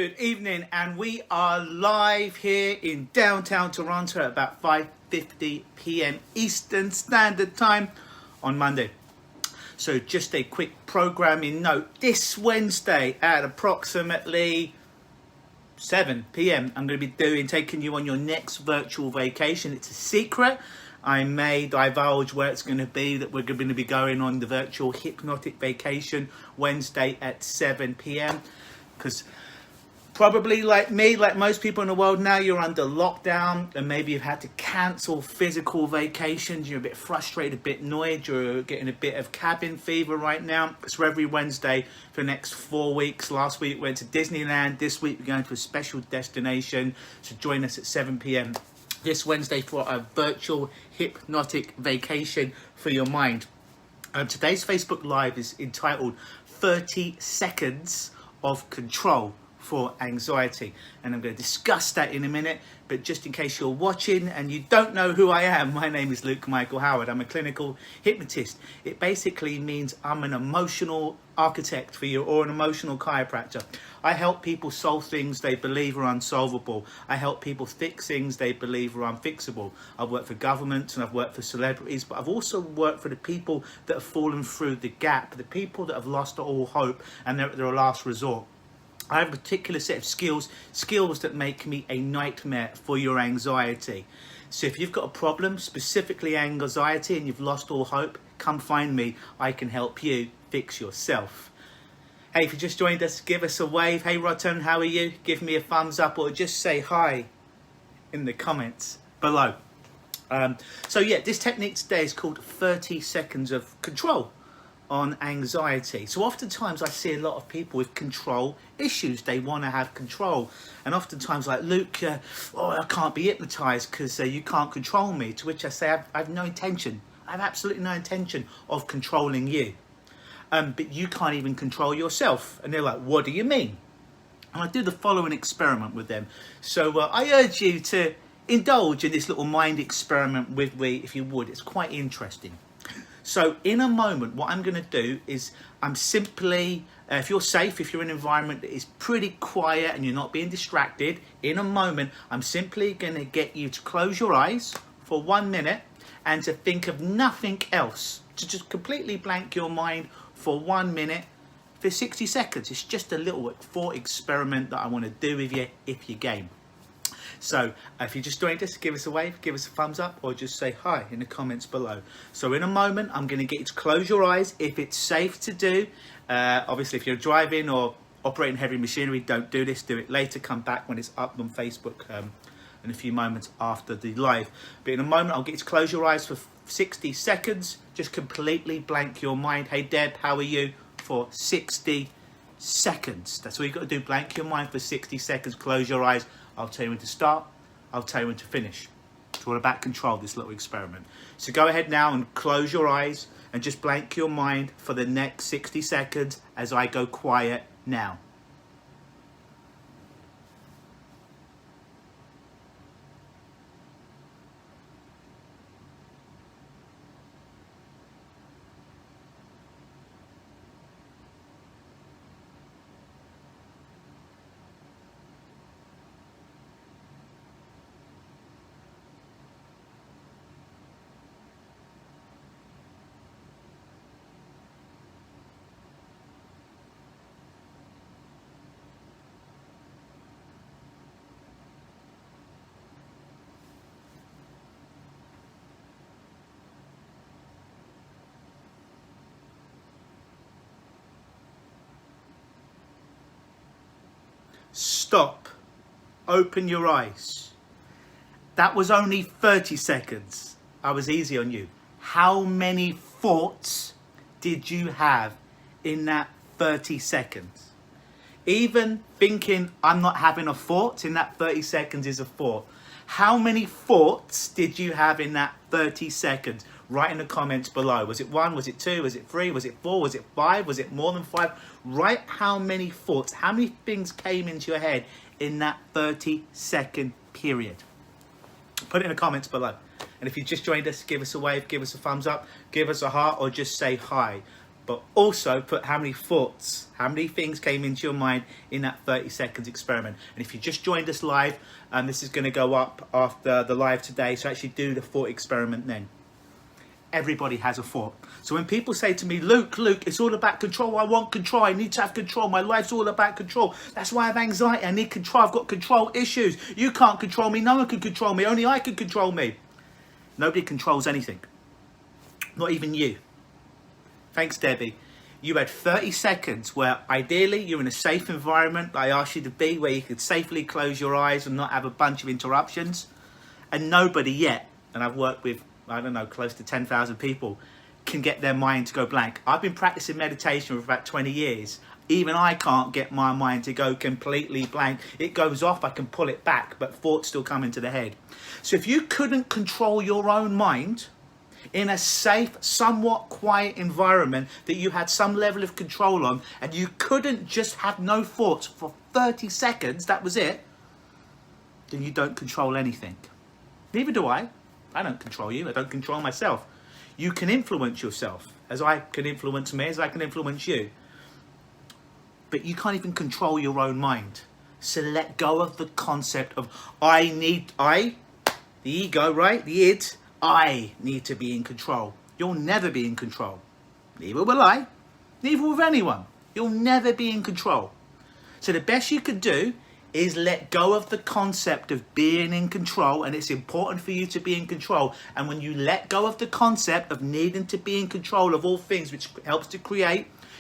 Good evening, and we are live here in downtown Toronto at about 5:50 p.m. Eastern Standard Time on Monday. So just a quick programming note. This Wednesday at approximately 7 p.m. I'm going to be taking you on your next virtual vacation. It's a secret. I may divulge where it's going to be, that we're going to be going on the virtual hypnotic vacation Wednesday at 7 p.m. because probably like me, like most people in the world now, you're under lockdown and maybe you've had to cancel physical vacations. You're a bit frustrated, a bit annoyed. You're getting a bit of cabin fever right now. So every Wednesday for the next 4 weeks. Last week we went to Disneyland. This week we're going to a special destination. So join us at 7 p.m. this Wednesday for a virtual hypnotic vacation for your mind. Today's Facebook Live is entitled 30 Seconds of Control for Anxiety, and I'm going to discuss that in a minute. But just in case you're watching and you don't know who I am, my name is Luke Michael Howard. I'm a clinical hypnotist. It basically means I'm an emotional architect for you, or an emotional chiropractor. I help people solve things they believe are unsolvable. I help people fix things they believe are unfixable. I've worked for governments and I've worked for celebrities, but I've also worked for the people that have fallen through the gap, the people that have lost all hope and they're at their last resort. I have a particular set of skills that make me a nightmare for your anxiety. So if you've got a problem, specifically anxiety, and you've lost all hope, come find me. I can help you fix yourself. Hey, if you just joined us, give us a wave. Hey, Rotten, how are you? Give me a thumbs up or just say hi in the comments below. This technique today is called 30 seconds of control on anxiety. So oftentimes I see a lot of people with control issues. They want to have control, and oftentimes like, Luke, I can't be hypnotized because you can't control me. To which I say, I've no intention. I have absolutely no intention of controlling you, but you can't even control yourself. And they're like, what do you mean? And I do the following experiment with them. So I urge you to indulge in this little mind experiment with me, if you would. It's quite interesting. So in a moment, what I'm going to do is I'm simply, if you're safe, if you're in an environment that is pretty quiet and you're not being distracted, in a moment, I'm simply going to get you to close your eyes for 1 minute and to think of nothing else, to just completely blank your mind for 1 minute for 60 seconds. It's just a little thought experiment that I want to do with you if you're game. So if you're just joined us, give us a wave, give us a thumbs up, or just say hi in the comments below. So in a moment, I'm going to get you to close your eyes if it's safe to do. Obviously, if you're driving or operating heavy machinery, don't do this. Do it later. Come back when it's up on Facebook in a few moments after the live. But in a moment, I'll get you to close your eyes for 60 seconds. Just completely blank your mind. Hey, Deb, how are you? For 60 seconds. That's all you've got to do. Blank your mind for 60 seconds. Close your eyes. I'll tell you when to start, I'll tell you when to finish. It's all about control, this little experiment. So go ahead now and close your eyes and just blank your mind for the next 60 seconds as I go quiet now. Stop. Open your eyes. That was only 30 seconds. I was easy on you. How many thoughts did you have in that 30 seconds? Even thinking I'm not having a thought in that 30 seconds is a thought. How many thoughts did you have in that 30 seconds? Write in the comments below. Was it 1? Was it 2? Was it 3? Was it 4? Was it 5? Was it more than 5? Write how many thoughts, how many things came into your head in that 30-second period. Put it in the comments below. And if you just joined us, give us a wave, give us a thumbs up, give us a heart, or just say hi. but also put how many thoughts, how many things came into your mind in that 30 seconds experiment. And if you just joined us live, this is going to go up after the live today, so actually do the thought experiment then. Everybody has a thought. So when people say to me, Luke, it's all about control. I want control. I need to have control. My life's all about control. That's why I have anxiety. I need control. I've got control issues. You can't control me. No one can control me. Only I can control me. Nobody controls anything. Not even you. Thanks, Debbie. You had 30 seconds where ideally you're in a safe environment I asked you to be, where you could safely close your eyes and not have a bunch of interruptions. And nobody yet, and I've worked with, I don't know, close to 10,000 people, can get their mind to go blank. I've been practicing meditation for about 20 years. Even I can't get my mind to go completely blank. It goes off, I can pull it back, but thoughts still come into the head. So if you couldn't control your own mind in a safe, somewhat quiet environment that you had some level of control on, and you couldn't just have no thoughts for 30 seconds, that was it, then you don't control anything. Neither do I. I don't control you. I don't control myself. You can influence yourself, as I can influence me, as I can influence you. But you can't even control your own mind. So let go of the concept of the ego, right? The id. I need to be in control. You'll never be in control. Neither will I. Neither will anyone. You'll never be in control. So the best you could do is let go of the concept of being in control, and it's important for you to be in control. And when you let go of the concept of needing to be in control of all things, which helps to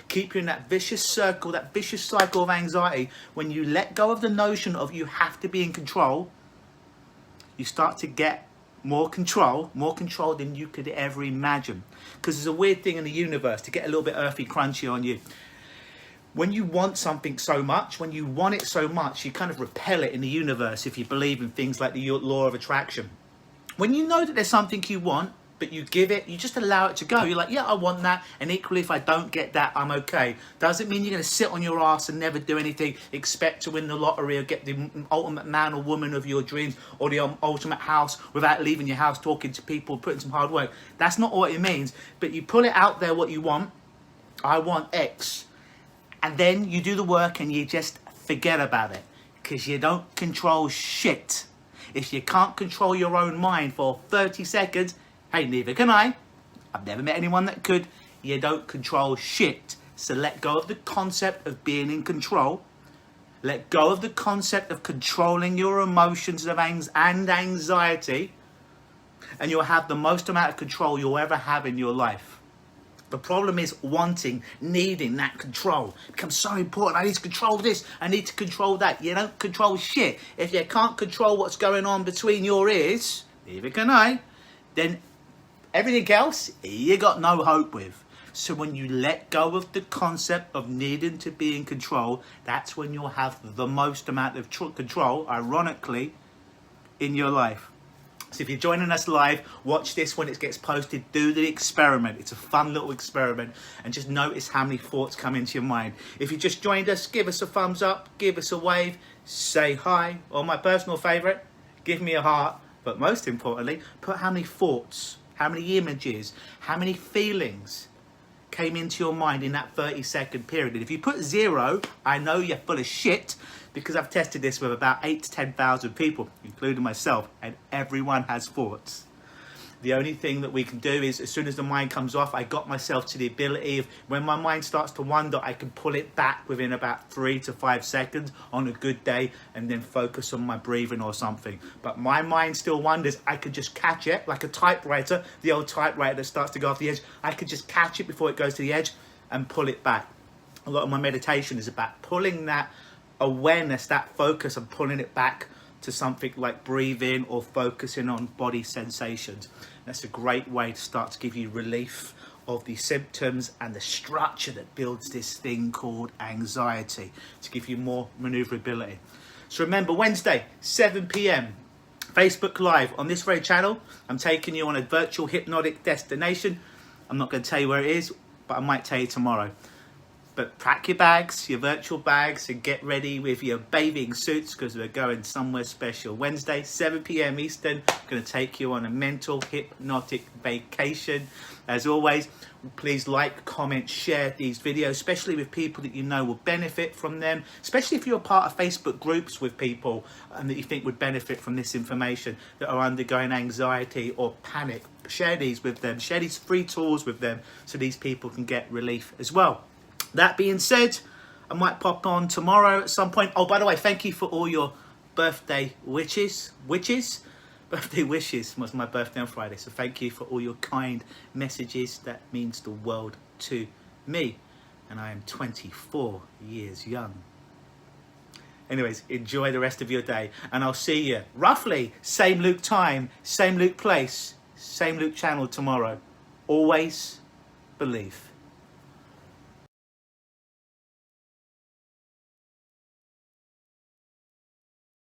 keep you in that vicious circle, that vicious cycle of anxiety, when you let go of the notion of you have to be in control, you start to get more control than you could ever imagine. Because there's a weird thing in the universe, to get a little bit earthy crunchy on you. When you want something so much, when you want it so much, you kind of repel it in the universe if you believe in things like the law of attraction. When you know that there's something you want, but you give it, you just allow it to go. You're like, yeah, I want that. And equally, if I don't get that, I'm okay. Doesn't mean you're going to sit on your ass and never do anything, expect to win the lottery or get the ultimate man or woman of your dreams or the ultimate house without leaving your house, talking to people, putting some hard work. That's not what it means. But you pull it out there, what you want. I want X. And then you do the work and you just forget about it. Because you don't control shit. If you can't control your own mind for 30 seconds, hey, neither can I. I've never met anyone that could. You don't control shit. So let go of the concept of being in control. Let go of the concept of controlling your emotions and anxiety. And you'll have the most amount of control you'll ever have in your life. The problem is needing that control. It becomes so important. I need to control this. I need to control that. You don't control shit. If you can't control what's going on between your ears, neither can I, then everything else, you got no hope with. So when you let go of the concept of needing to be in control, that's when you'll have the most amount of control, ironically, in your life. So if you're joining us live, watch this when it gets posted. Do the experiment. It's a fun little experiment. And just notice how many thoughts come into your mind. If you just joined us, give us a thumbs up, give us a wave, say hi. Or my personal favourite, give me a heart. But most importantly, put how many thoughts, how many images, how many feelings came into your mind in that 30-second period. And if you put 0, I know you're full of shit, because I've tested this with about 8,000 to 10,000 people, including myself, and everyone has thoughts. The only thing that we can do is, as soon as the mind comes off, I got myself to the ability of, when my mind starts to wander, I can pull it back within about 3 to 5 seconds on a good day, and then focus on my breathing or something. But my mind still wanders. I could just catch it like a typewriter, the old typewriter that starts to go off the edge. I could just catch it before it goes to the edge and pull it back. A lot of my meditation is about pulling that awareness, that focus, and pulling it back to something like breathing or focusing on body sensations. That's a great way to start to give you relief of the symptoms and the structure that builds this thing called anxiety, to give you more maneuverability. So remember, Wednesday, 7 p.m, Facebook Live on this very channel. I'm taking you on a virtual hypnotic destination. I'm not going to tell you where it is, but I might tell you tomorrow. But pack your bags, your virtual bags, and get ready with your bathing suits because we're going somewhere special. Wednesday, 7 p.m. Eastern, going to take you on a mental hypnotic vacation. As always, please like, comment, share these videos, especially with people that you know will benefit from them, especially if you're part of Facebook groups with people that you think would benefit from this information, that are undergoing anxiety or panic. Share these with them, share these free tools with them so these people can get relief as well. That being said, I might pop on tomorrow at some point. Oh, by the way, thank you for all your birthday wishes. Birthday wishes was my birthday on Friday. So thank you for all your kind messages. That means the world to me. And I am 24 years young. Anyways, enjoy the rest of your day. And I'll see you roughly same Luke time, same Luke place, same Luke channel tomorrow. Always believe.